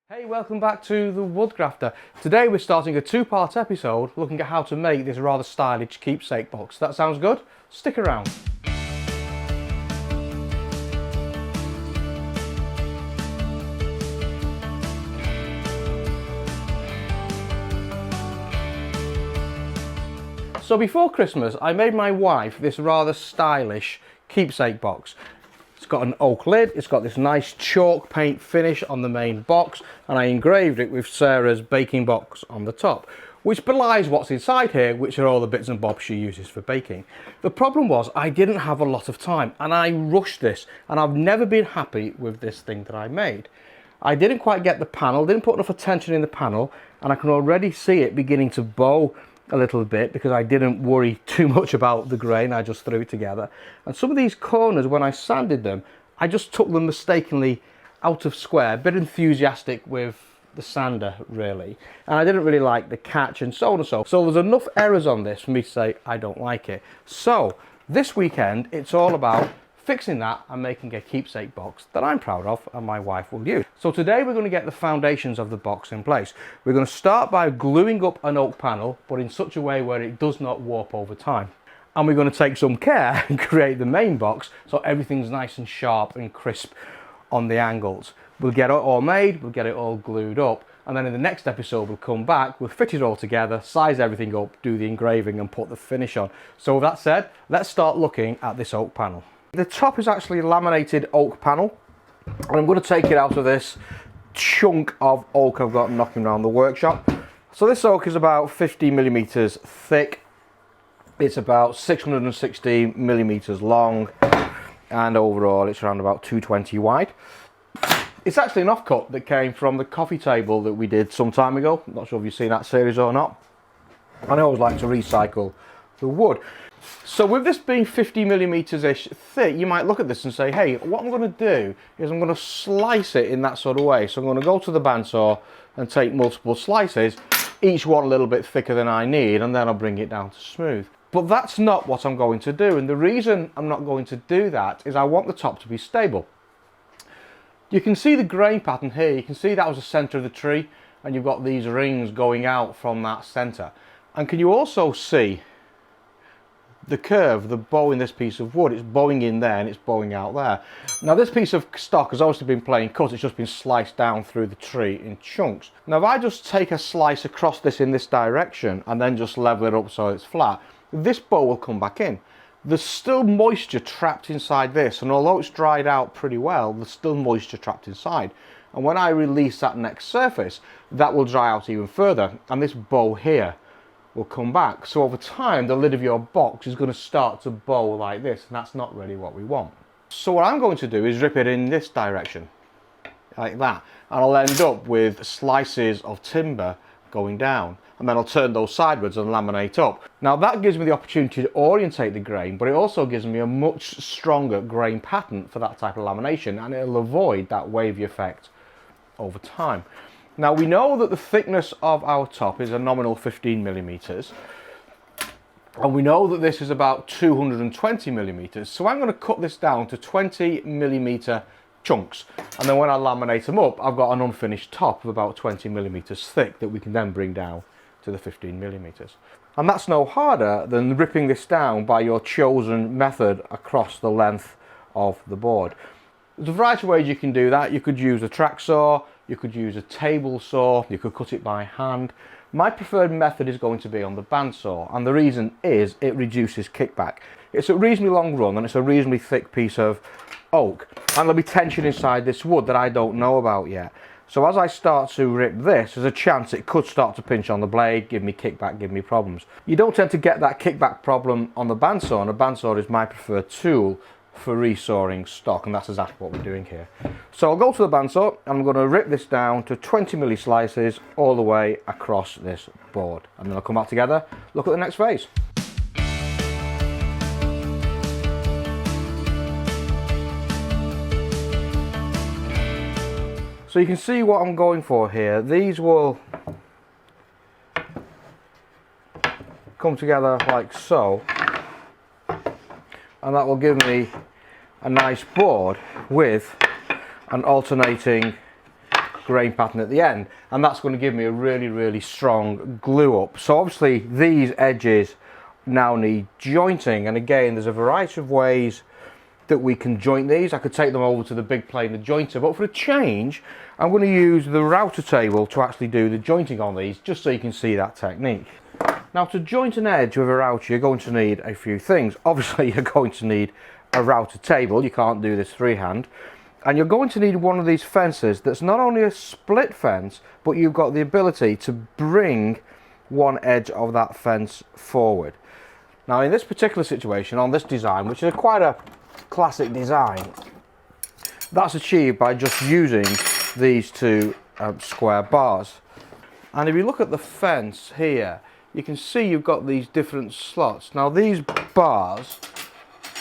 Hey, welcome back to the Woodgrafter. Today we're starting a two-part episode looking at how to make this rather stylish keepsake box. That sounds good? Stick around. So before Christmas I made my wife this rather stylish keepsake box. It's got an oak lid, it's got this nice chalk paint finish on the main box, and I engraved it with Sarah's baking box on the top, which belies what's inside here, which are all the bits and bobs she uses for baking. The problem was I didn't have a lot of time and I rushed this, and I've never been happy with this thing that I made. I didn't quite get the panel, didn't put enough attention in the panel, and I can already see it beginning to bow a little bit because I didn't worry too much about the grain. I just threw it together, and some of these corners, when I sanded them, I just took them mistakenly out of square. A bit enthusiastic with the sander really, and I didn't really like the catch and so on and so. So there's enough errors on this for me to say I don't like it. So this weekend it's all about fixing that and making a keepsake box that I'm proud of and my wife will use. So today we're going to get the foundations of the box in place. We're going to start by gluing up an oak panel, but in such a way where it does not warp over time. And we're going to take some care and create the main box so everything's nice and sharp and crisp on the angles. We'll get it all made, we'll get it all glued up, and then in the next episode we'll come back, we'll fit it all together, size everything up, do the engraving and put the finish on. So with that said, let's start looking at this oak panel. The top is actually a laminated oak panel, and I'm going to take it out of this chunk of oak I've got knocking around the workshop. So this oak is about 50 millimeters thick, it's about 660 millimeters long, and overall it's around about 220 wide. It's actually an offcut that came from the coffee table that we did some time ago. I'm not sure if you've seen that series or not. And I always like to recycle the wood. So with this being 50 millimeters-ish thick, you might look at this and say, hey, what I'm going to do is I'm going to slice it in that sort of way. So I'm going to go to the bandsaw and take multiple slices, each one a little bit thicker than I need, and then I'll bring it down to smooth. But that's not what I'm going to do, and the reason I'm not going to do that is I want the top to be stable. You can see the grain pattern here. You can see that was the center of the tree, and you've got these rings going out from that center. And can you also see the curve, the bow in this piece of wood? It's bowing in there and it's bowing out there. Now this piece of stock has obviously been plain cut, it's just been sliced down through the tree in chunks. Now if I just take a slice across this in this direction and then just level it up so it's flat, this bow will come back in. There's still moisture trapped inside this, and although it's dried out pretty well, there's still moisture trapped inside. And when I release that next surface, that will dry out even further, and this bow here will come back. So over time the lid of your box is going to start to bow like this, and that's not really what we want. So what I'm going to do is rip it in this direction like that, and I'll end up with slices of timber going down, and then I'll turn those sideways and laminate up. Now that gives me the opportunity to orientate the grain, but it also gives me a much stronger grain pattern for that type of lamination, and it'll avoid that wavy effect over time. Now we know that the thickness of our top is a nominal 15 millimeters, and we know that this is about 220 millimeters. So I'm going to cut this down to 20 millimeter chunks, and then when I laminate them up, I've got an unfinished top of about 20 millimeters thick that we can then bring down to the 15 millimeters. And that's no harder than ripping this down by your chosen method across the length of the board. There's a variety of ways you can do that. You could use a track saw, you could use a table saw, you could cut it by hand. My preferred method is going to be on the bandsaw, and the reason is it reduces kickback. It's a reasonably long run and it's a reasonably thick piece of oak, and there'll be tension inside this wood that I don't know about yet. So as I start to rip this, there's a chance it could start to pinch on the blade, give me kickback, give me problems. You don't tend to get that kickback problem on the bandsaw, and a bandsaw is my preferred tool for resawing stock, and that's exactly what we're doing here. So I'll go to the bandsaw and I'm going to rip this down to 20 milli slices all the way across this board, and then I'll come back together, look at the next phase. So you can see what I'm going for here. These will come together like so, and that will give me a nice board with an alternating grain pattern at the end, and that's going to give me a really strong glue up. So obviously these edges now need jointing, and again there's a variety of ways that we can joint these. I could take them over to the big planer jointer, but for a change I'm going to use the router table to actually do the jointing on these, just so you can see that technique. Now, to joint an edge with a router, you're going to need a few things. Obviously, you're going to need a router table. You can't do this freehand. And you're going to need one of these fences that's not only a split fence, but you've got the ability to bring one edge of that fence forward. Now, in this particular situation, on this design, which is quite a classic design, that's achieved by just using these two square bars. And if you look at the fence here, you can see you've got these different slots. Now these bars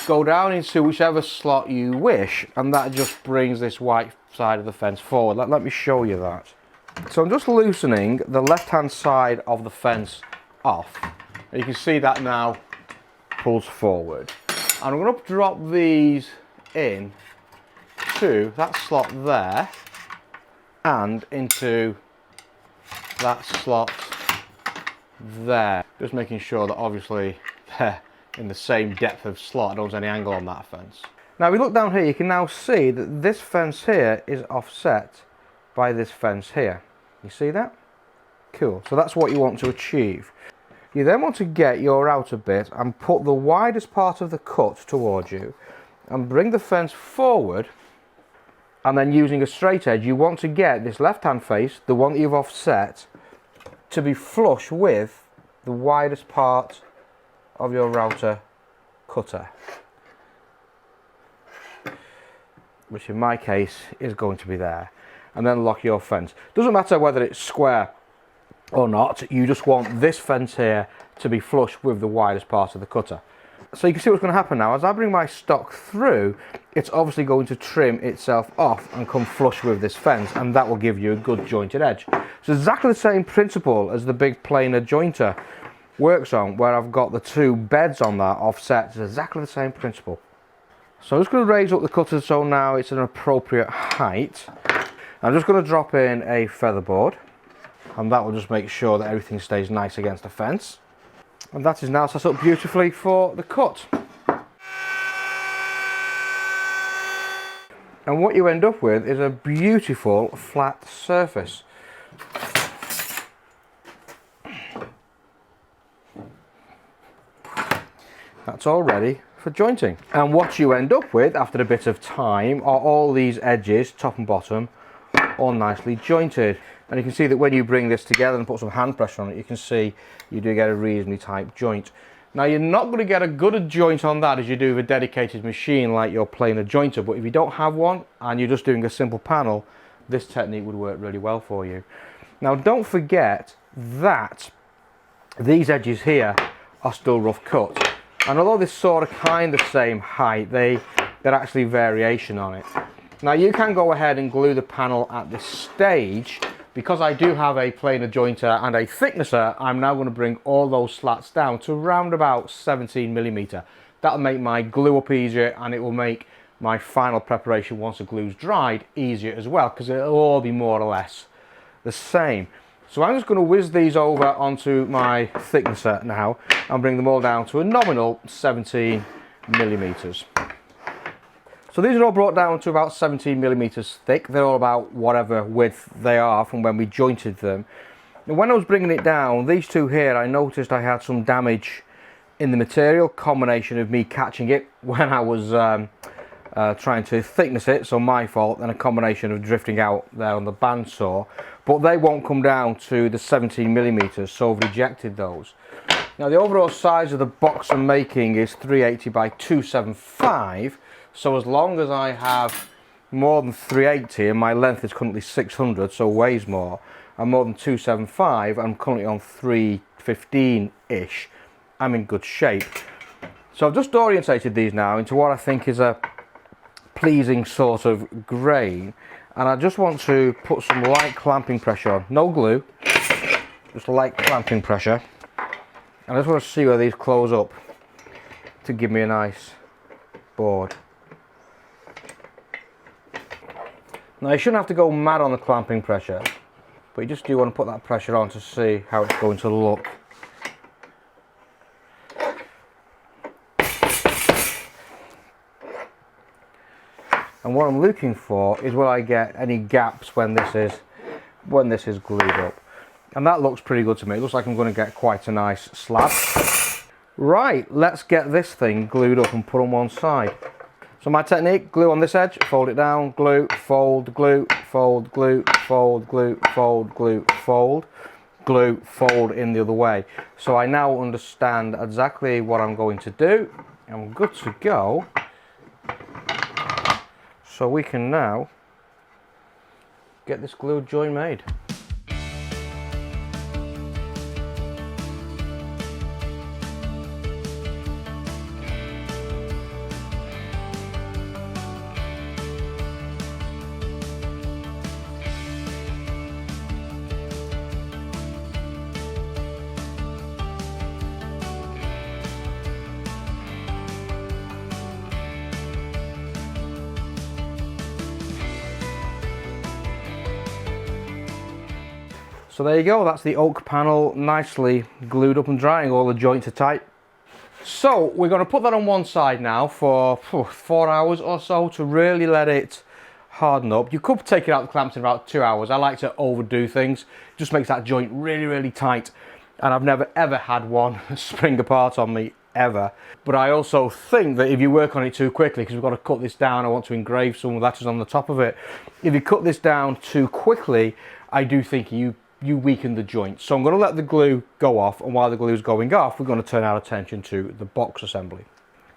go down into whichever slot you wish, and that just brings this white side of the fence forward. Let me show you that. So I'm just loosening the left hand side of the fence off, and you can see that now pulls forward. And I'm going to drop these in to that slot there and into that slot there, just making sure that obviously they're in the same depth of slot. I don't have any angle on that fence. Now if we look down here, you can now see that this fence here is offset by this fence here. You see that? Cool. So that's what you want to achieve. You then want to get your outer bit and put the widest part of the cut towards you and bring the fence forward, and then using a straight edge you want to get this left hand face, the one that you've offset, to be flush with the widest part of your router cutter, which in my case is going to be there, and then lock your fence. Doesn't matter whether it's square or not, you just want this fence here to be flush with the widest part of the cutter. So you can see what's going to happen now. As I bring my stock through, it's obviously going to trim itself off and come flush with this fence, and that will give you a good jointed edge. So exactly the same principle as the big planer jointer works on, where I've got the two beds on that offset. It's exactly the same principle. So I'm just going to raise up the cutter so now it's an appropriate height. I'm just going to drop in a feather board, and that will just make sure that everything stays nice against the fence. And that is now set up beautifully for the cut. And what you end up with is a beautiful flat surface. That's all ready for jointing. And what you end up with after a bit of time are all these edges, top and bottom, all nicely jointed. And you can see that when you bring this together and put some hand pressure on it, you can see you do get a reasonably tight joint. Now you're not going to get a good a joint on that as you do with a dedicated machine like your planer jointer, but if you don't have one and you're just doing a simple panel, this technique would work really well for you. Now don't forget that these edges here are still rough cut, and although they're sort of kind of same height, they're actually variation on it. Now you can go ahead and glue the panel at this stage. Because I do have a planer jointer and a thicknesser, I'm now going to bring all those slats down to around about 17mm. That'll make my glue up easier, and it will make my final preparation once the glue's dried easier as well, because it'll all be more or less the same. So I'm just going to whiz these over onto my thicknesser now and bring them all down to a nominal 17mm. So these are all brought down to about 17mm thick. They're all about whatever width they are from when we jointed them. And when I was bringing it down, these two here, I noticed I had some damage in the material, combination of me catching it when I was trying to thickness it, so my fault, and a combination of drifting out there on the bandsaw. But they won't come down to the 17mm, so I've rejected those. Now the overall size of the box I'm making is 380 by 275. So as long as I have more than 380 and my length is currently 600, so weighs more, and more than 275, I'm currently on 315-ish, I'm in good shape. So I've just orientated these now into what I think is a pleasing sort of grain, and I just want to put some light clamping pressure on. No glue, just light clamping pressure. And I just want to see where these close up to give me a nice board. Now you shouldn't have to go mad on the clamping pressure, but you just do want to put that pressure on to see how it's going to look. And what I'm looking for is will I get any gaps when this is glued up. And that looks pretty good to me. It looks like I'm going to get quite a nice slab. Right, let's get this thing glued up and put on one side. So my technique, glue on this edge, fold it down, glue, fold, glue, fold, glue, fold, glue, fold, glue, fold, glue, fold in the other way. So I now understand exactly what I'm going to do. I'm good to go. So we can now get this glued join made. So there you go, that's the oak panel nicely glued up and drying, all the joints are tight. So we're going to put that on one side now for 4 hours or so to really let it harden up. You could take it out the clamps in about 2 hours. I like to overdo things, it just makes that joint really, really tight. And I've never ever had one spring apart on me, ever. But I also think that if you work on it too quickly, because we've got to cut this down, I want to engrave some letters on the top of it. If you cut this down too quickly, I do think you weaken the joint. So I'm going to let the glue go off, and while the glue is going off, we're going to turn our attention to the box assembly.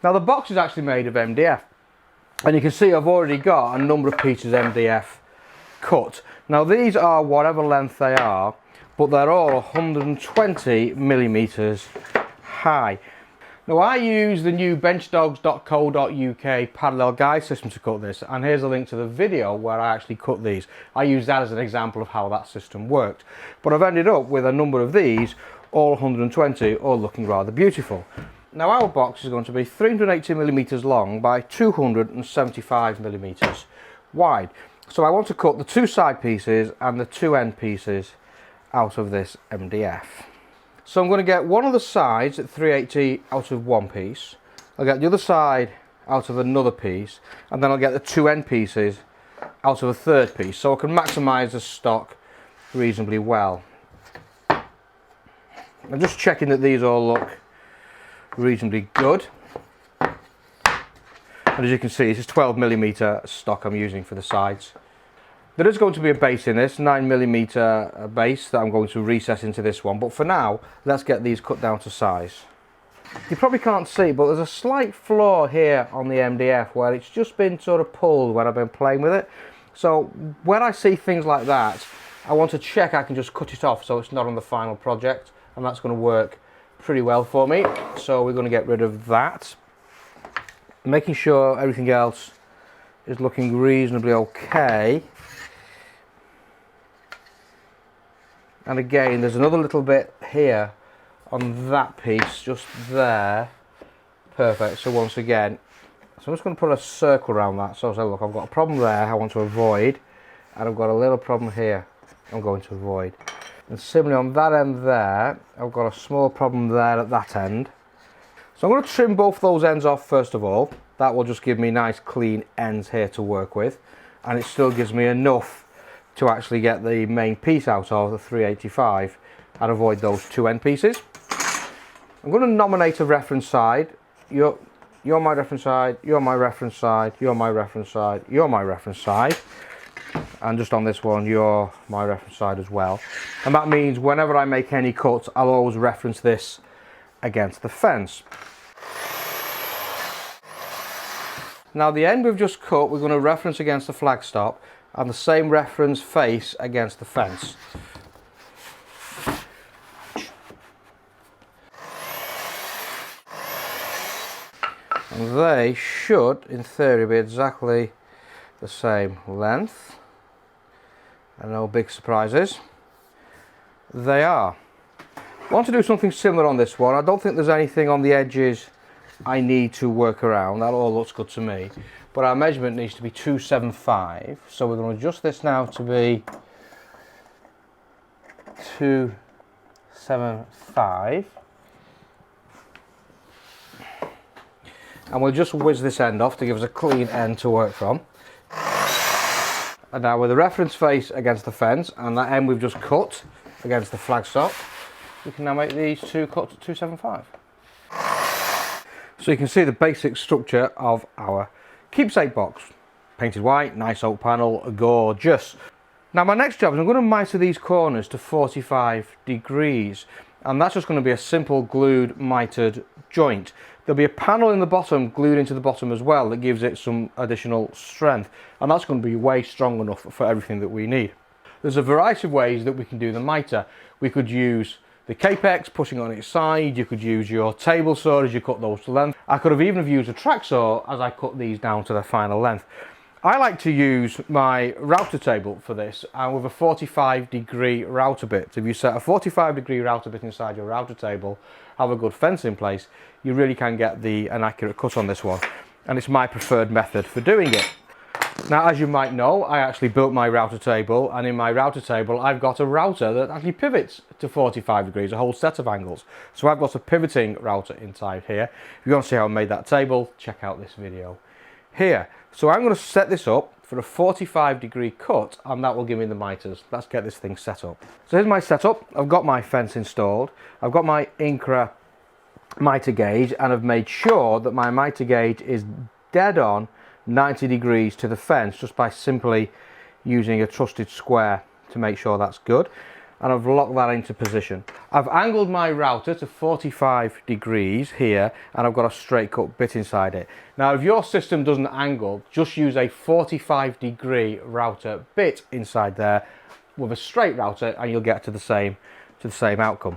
Now the box is actually made of MDF, and you can see I've already got a number of pieces of MDF cut. Now these are whatever length they are, but they're all 120 millimeters high. Now I use the new benchdogs.co.uk parallel guide system to cut this, and here's a link to the video where I actually cut these. I use that as an example of how that system worked. But I've ended up with a number of these, all 120, all looking rather beautiful. Now our box is going to be 380 millimeters long by 275 millimeters wide. So I want to cut the two side pieces and the two end pieces out of this MDF. So I'm going to get one of the sides at 380 out of one piece. I'll get the other side out of another piece, and then I'll get the two end pieces out of a third piece, so I can maximise the stock reasonably well. I'm just checking that these all look reasonably good. And as you can see, this is 12mm stock I'm using for the sides. There is going to be a base in this, 9mm base that I'm going to recess into this one, but for now, let's get these cut down to size. You probably can't see, but there's a slight flaw here on the MDF where it's just been sort of pulled when I've been playing with it. So when I see things like that, I want to check I can just cut it off so it's not on the final project, and that's going to work pretty well for me. So we're going to get rid of that, making sure everything else is looking reasonably okay. And again, there's another little bit here on that piece, just there. Perfect. So once again, so I'm just going to put a circle around that. So look, I've got a problem there I want to avoid, and I've got a little problem here I'm going to avoid. And similarly on that end there, I've got a small problem there at that end. So I'm going to trim both those ends off first of all. That will just give me nice clean ends here to work with, and it still gives me enough to actually get the main piece out of the 385 and avoid those two end pieces. I'm going to nominate a reference side. You're my reference side, you're my reference side, you're my reference side, you're my reference side. And just on this one, you're my reference side as well. And that means whenever I make any cuts, I'll always reference this against the fence. Now the end we've just cut, we're going to reference against the flagstop, and the same reference face against the fence. And they should, in theory, be exactly the same length, and no big surprises. They are. I want to do something similar on this one. I don't think there's anything on the edges I need to work around. That all looks good to me. But but our measurement needs to be 275. So we're going to adjust this now to be 275. And we'll just whiz this end off to give us a clean end to work from. And now with the reference face against the fence and that end we've just cut against the flagstop, we can now make these two cut to 275. So you can see the basic structure of our keepsake box. Painted white, nice oak panel, gorgeous. Now my next job is I'm going to mitre these corners to 45 degrees, and that's just going to be a simple glued mitered joint. There'll be a panel in the bottom glued into the bottom as well that gives it some additional strength, and that's going to be way strong enough for everything that we need. There's a variety of ways that we can do the mitre. We could use the Capex, pushing on its side. You could use your table saw as you cut those to length. I could have even used a track saw as I cut these down to their final length. I like to use my router table for this, and with a 45 degree router bit. If you set a 45 degree router bit inside your router table, have a good fence in place, you really can get an accurate cut on this one, and it's my preferred method for doing it. Now, as you might know, I actually built my router table, and in my router table I've got a router that actually pivots to 45 degrees, a whole set of angles. So I've got a pivoting router inside here. If you want to see how I made that table, check out this video here. So I'm going to set this up for a 45 degree cut, and that will give me the miters. Let's get this thing set up. So here's my setup. I've got my fence installed. I've got my Incra miter gauge, and I've made sure that my miter gauge is dead on 90 degrees to the fence just by simply using a trusted square to make sure that's good. And I've locked that into position. I've angled my router to 45 degrees here, and I've got a straight cut bit inside it. Now if your system doesn't angle, just use a 45 degree router bit inside there with a straight router, and you'll get to the same outcome.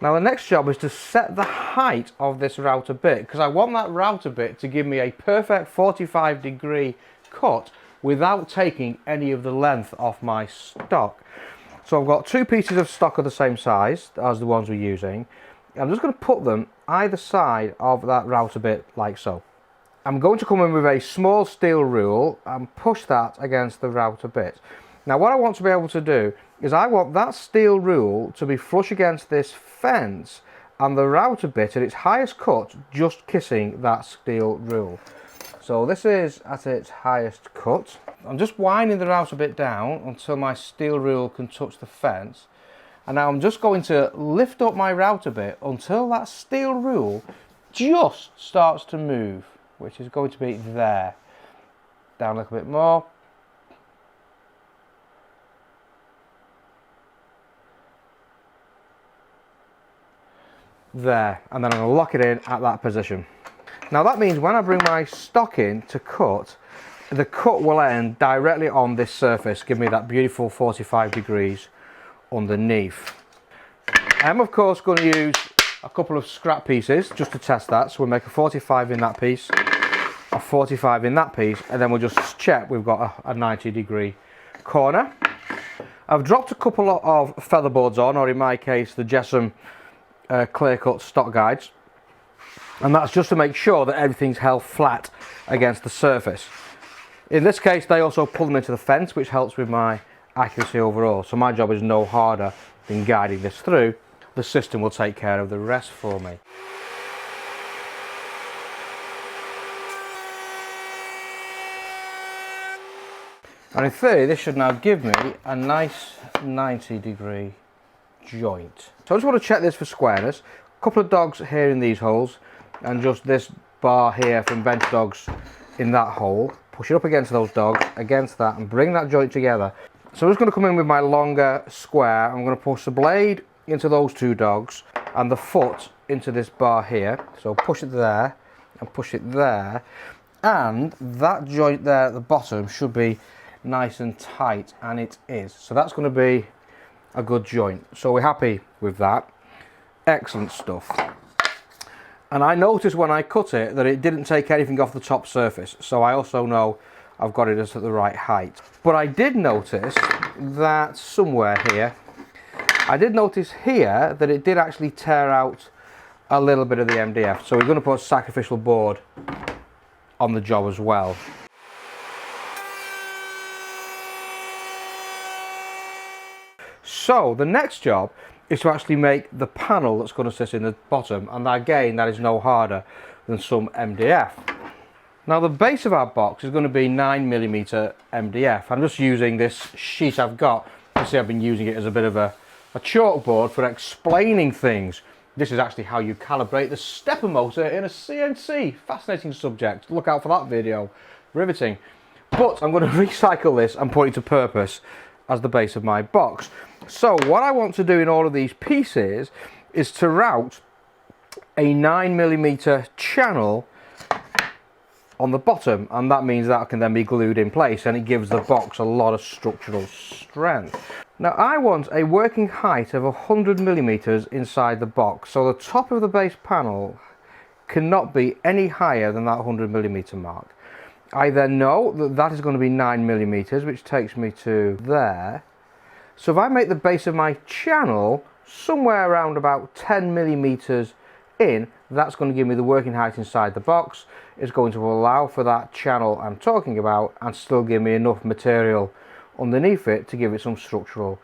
Now the next job is to set the height of this router bit, because I want that router bit to give me a perfect 45 degree cut without taking any of the length off my stock. So I've got two pieces of stock of the same size as the ones we're using. I'm just going to put them either side of that router bit like so. I'm going to come in with a small steel rule and push that against the router bit. Now what I want to be able to do is I want that steel rule to be flush against this fence and the router bit at its highest cut just kissing that steel rule. So this is at its highest cut. I'm just winding the router bit down until my steel rule can touch the fence. And now I'm just going to lift up my router bit until that steel rule just starts to move, which is going to be there. Down a little bit more. There, and then I'm going to lock it in at that position. Now that means when I bring my stock in to cut, the cut will end directly on this surface, give me that beautiful 45 degrees underneath. I'm of course going to use a couple of scrap pieces just to test that, so we'll make a 45 in that piece, a 45 in that piece, and then we'll just check we've got a 90 degree corner. I've dropped a couple of feather boards on, or in my case the Jessam clear cut stock guides, and that's just to make sure that everything's held flat against the surface. In this case they also pull them into the fence, which helps with my accuracy overall, so my job is no harder than guiding this through. The system will take care of the rest for me. And in theory this should now give me a nice 90 degree joint. So I just want to check this for squareness. A couple of dogs here in these holes, and just this bar here from bench dogs in that hole. Push it up against those dogs, against that, and bring that joint together. So I'm just going to come in with my longer square. I'm going to push the blade into those two dogs and the foot into this bar here. So push it there and push it there, and that joint there at the bottom should be nice and tight, and it is. So that's going to be a good joint. So we're happy with that. Excellent stuff. And I noticed when I cut it that it didn't take anything off the top surface, so I also know I've got it just at the right height. But I did notice that somewhere here, I did notice here that it did actually tear out a little bit of the MDF, so we're going to put a sacrificial board on the job as well. So the next job is to actually make the panel that's going to sit in the bottom, and again that is no harder than some MDF. Now the base of our box is going to be 9mm MDF. I'm just using this sheet I've got. You see I've been using it as a bit of a chalkboard for explaining things. This is actually how you calibrate the stepper motor in a CNC. Fascinating subject. Look out for that video. Riveting. But I'm going to recycle this and put it to purpose as the base of my box. So what I want to do in all of these pieces is to route a 9mm channel on the bottom, and that means that can then be glued in place, and it gives the box a lot of structural strength. Now I want a working height of 100mm inside the box, so the top of the base panel cannot be any higher than that 100mm mark. I then know that that is going to be 9mm, which takes me to there. So if I make the base of my channel somewhere around about 10mm in, that's going to give me the working height inside the box. It's going to allow for that channel I'm talking about and still give me enough material underneath it to give it some structural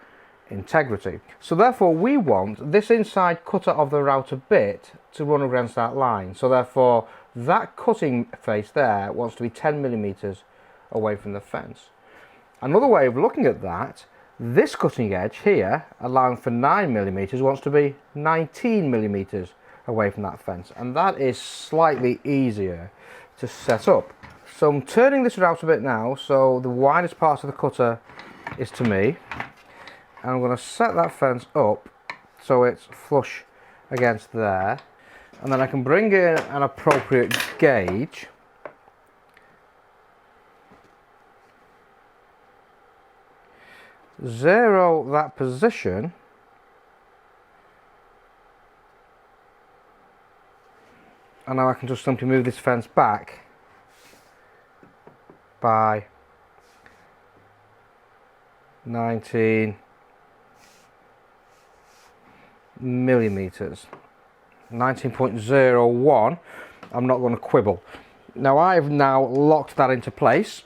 integrity. So therefore we want this inside cutter of the router bit to run against that line. So therefore that cutting face there wants to be 10mm away from the fence. Another way of looking at that, this cutting edge here, allowing for 9mm, wants to be 19mm away from that fence, and that is slightly easier to set up. So I'm turning this router bit now, so the widest parts of the cutter is to me, and I'm going to set that fence up so it's flush against there, and then I can bring in an appropriate gauge, zero that position, and now I can just simply move this fence back by 19mm. 19.01. I'm not going to quibble. Now I've now locked that into place,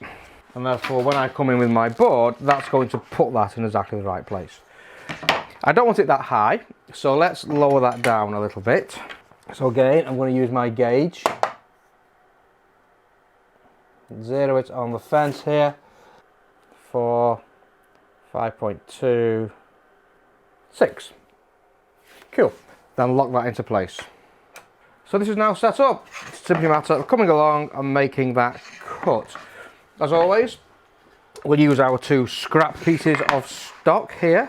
and therefore when I come in with my board, that's going to put that in exactly the right place. I don't want it that high, so let's lower that down a little bit. So again, I'm going to use my gauge, zero it on the fence here for 5.26. Cool. Then lock that into place. So this is now set up. It's simply a matter of coming along and making that cut. As always, we'll use our two scrap pieces of stock here.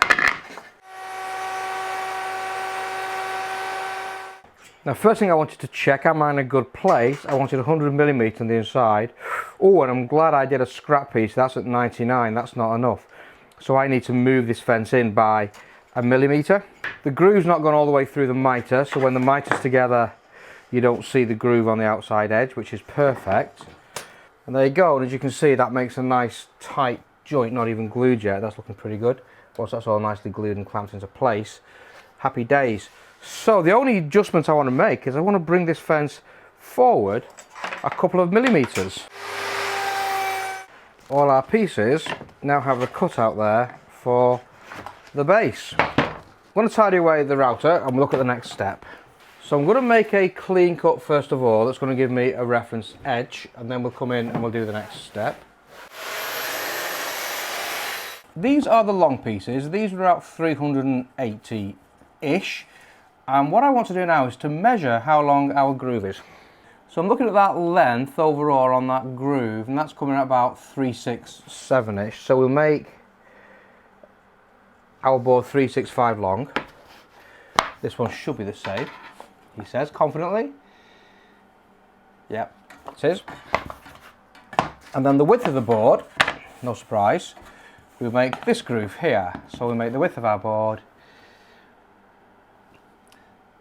Now first thing I wanted to check, am I in a good place? I wanted 100mm on the inside. Oh, and I'm glad I did a scrap piece. That's at 99, that's not enough. So I need to move this fence in by a millimetre. The groove's not gone all the way through the mitre, so when the mitre's together you don't see the groove on the outside edge, which is perfect. And there you go, and as you can see that makes a nice tight joint, not even glued yet. That's looking pretty good. Once that's all nicely glued and clamped into place, happy days. So the only adjustment I want to make is I want to bring this fence forward a couple of millimetres. All our pieces now have the cutout there for the base. I'm going to tidy away the router and we'll look at the next step. So I'm going to make a clean cut first of all. That's going to give me a reference edge, and then we'll come in and we'll do the next step. These are the long pieces. These are about 380-ish. And what I want to do now is to measure how long our groove is. So I'm looking at that length overall on that groove, and that's coming at about 367-ish. So we'll make our board 365 long. This one should be the same, he says confidently. Yep, it is. And then the width of the board, no surprise, we'll make this groove here. So we'll make the width of our board,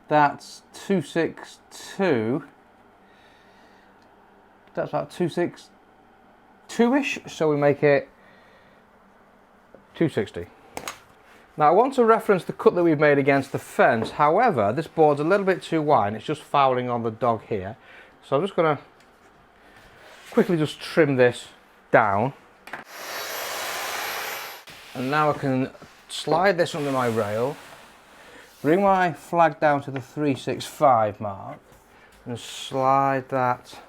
that's 262. That's about 262-ish, so we make it 260. Now I want to reference the cut that we've made against the fence. However, this board's a little bit too wide. It's just fouling on the dog here. So I'm just going to quickly just trim this down. And now I can slide this under my rail, bring my flag down to the 365 mark, and slide that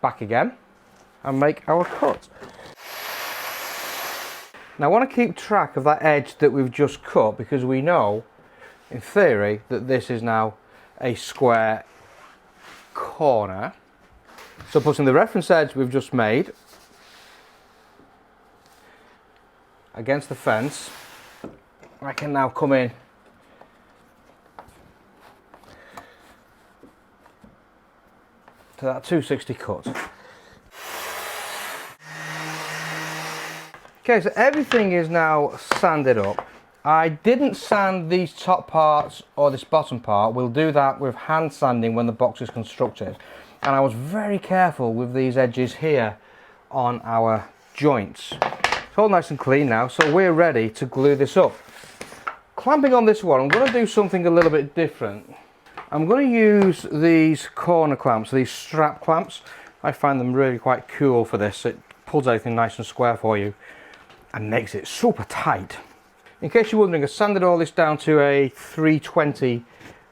back again, and make our cut. Now I want to keep track of that edge that we've just cut, because we know, in theory, that this is now a square corner. So putting the reference edge we've just made against the fence, I can now come in to that 260 cut. Okay, so everything is now sanded up. I didn't sand these top parts or this bottom part. We'll do that with hand sanding when the box is constructed. And I was very careful with these edges here on our joints. It's all nice and clean now, so we're ready to glue this up. Clamping on this one, I'm going to do something a little bit different. I'm going to use these corner clamps, these strap clamps. I find them really quite cool for this. It pulls everything nice and square for you and makes it super tight. In case you're wondering, I sanded all this down to a 320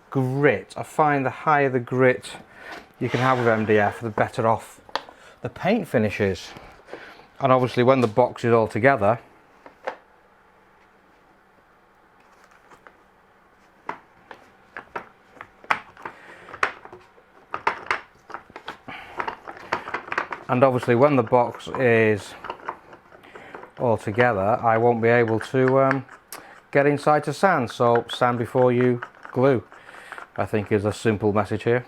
grit. I find the higher the grit you can have with MDF, the better off the paint finish is. And obviously when the box is all together, I won't be able to get inside to sand. So sand before you glue, I think, is a simple message here.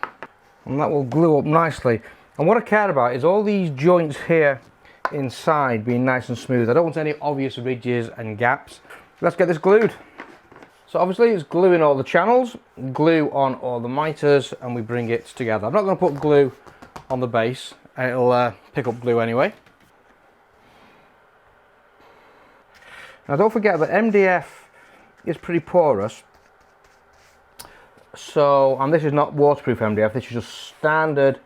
And that will glue up nicely. And what I care about is all these joints here inside being nice and smooth. I don't want any obvious ridges and gaps. Let's get this glued. So obviously it's gluing all the channels, glue on all the miters, and we bring it together. I'm not going to put glue on the base. It'll pick up glue anyway. Now don't forget that MDF is pretty porous. So, and this is not waterproof MDF, this is just standard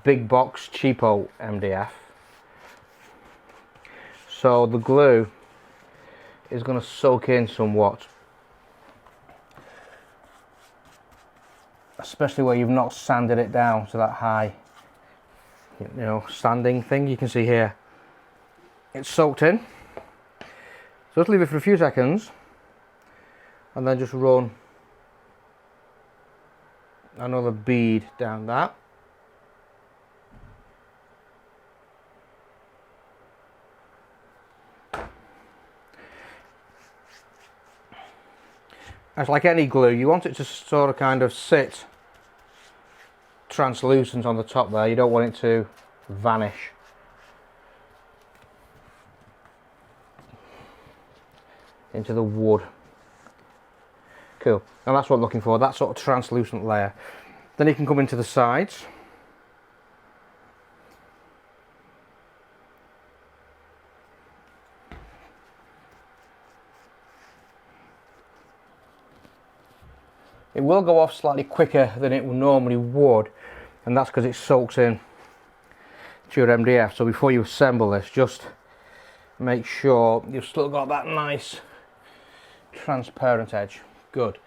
big box cheapo MDF. So the glue is going to soak in somewhat, especially where you've not sanded it down to that high, sanding thing. You can see here it's soaked in. So just leave it for a few seconds and then just run another bead down that. It's like any glue, you want it to sort of kind of sit translucent on the top there. You don't want it to vanish. Into the wood. Cool, and that's what I'm looking for, that sort of translucent layer. Then you can come into the sides. It will go off slightly quicker than it normally would, and that's because it soaks in to your MDF. So before you assemble this, just make sure you've still got that nice transparent edge. Good.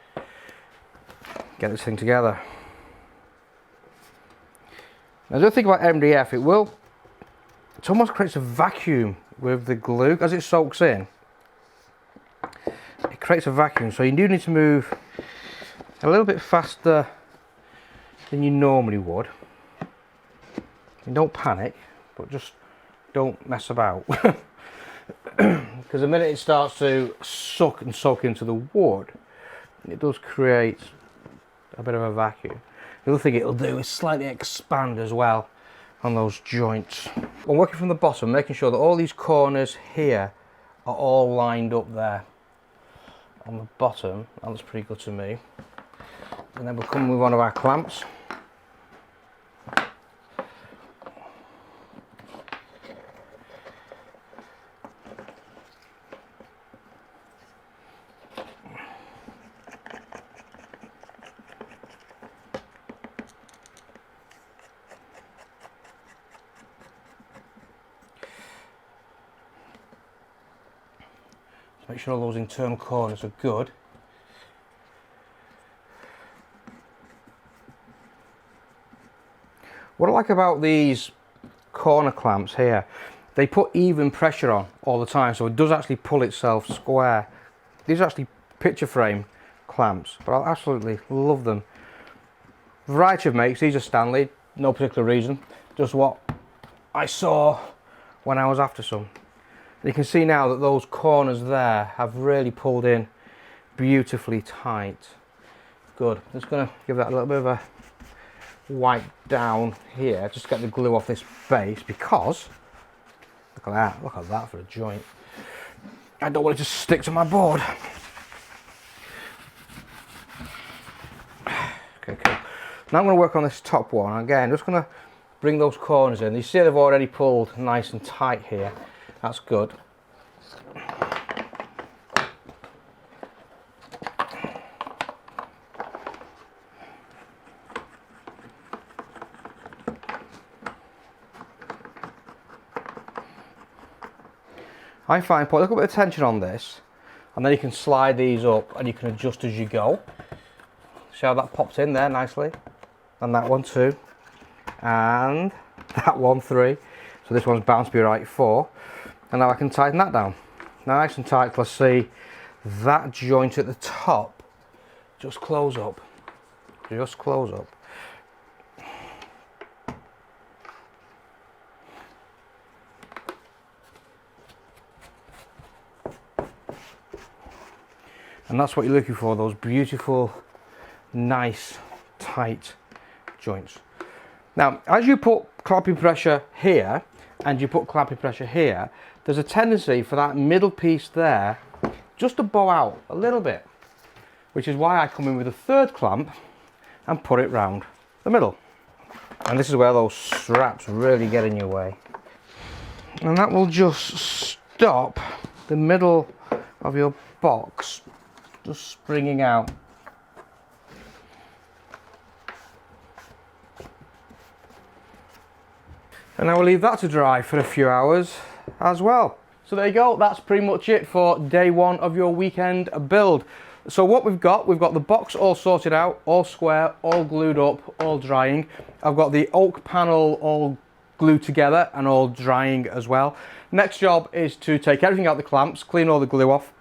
Get this thing together. Now the other thing about MDF, it almost creates a vacuum with the glue as it soaks in. It creates a vacuum, so you do need to move a little bit faster than you normally would. And don't panic, but just don't mess about. Because the minute it starts to suck and soak into the wood, it does create a bit of a vacuum. The other thing it'll do is slightly expand as well on those joints. I'm working from the bottom, making sure that all these corners here are all lined up there on the bottom. That looks pretty good to me. And then we'll come with one of our clamps. Make sure all those internal corners are good. What I like about these corner clamps here, they put even pressure on all the time, so it does actually pull itself square. These are actually picture frame clamps, but I absolutely love them. Variety of makes, these are Stanley, no particular reason, just what I saw when I was after some. You can see now that those corners there have really pulled in beautifully tight. Good. Just going to give that a little bit of a wipe down here, just get the glue off this base, because look at that for a joint. I don't want it to stick to my board. Okay, cool. Now I'm going to work on this top one. Again, just going to bring those corners in. You see they've already pulled nice and tight here. That's good. I find put a little bit of tension on this, and then you can slide these up and you can adjust as you go. See how that pops in there nicely? And that one too. And that one 3. So this one's bound to be right 4. And now I can tighten that down. Nice and tight. Let's see that joint at the top. Just close up. Just close up. And that's what you're looking for, those beautiful, nice, tight joints. Now, as you put clamping pressure here, and you put clamping pressure here, there's a tendency for that middle piece there just to bow out a little bit, which is why I come in with a third clamp and put it round the middle. And this is where those straps really get in your way. And that will just stop the middle of your box just springing out. And I will leave that to dry for a few hours as well. So there you go, that's pretty much it for day one of your weekend build. So what we've got the box all sorted out, all square, all glued up, all drying. I've got the oak panel all glued together and all drying as well. Next job is to take everything out the clamps, clean all the glue off,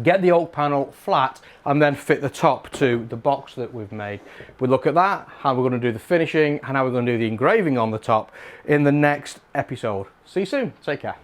get the oak panel flat, and then fit the top to the box that we've made. We'll look at that, how we're going to do the finishing and how we're going to do the engraving on the top in the next episode. See you soon. Take care.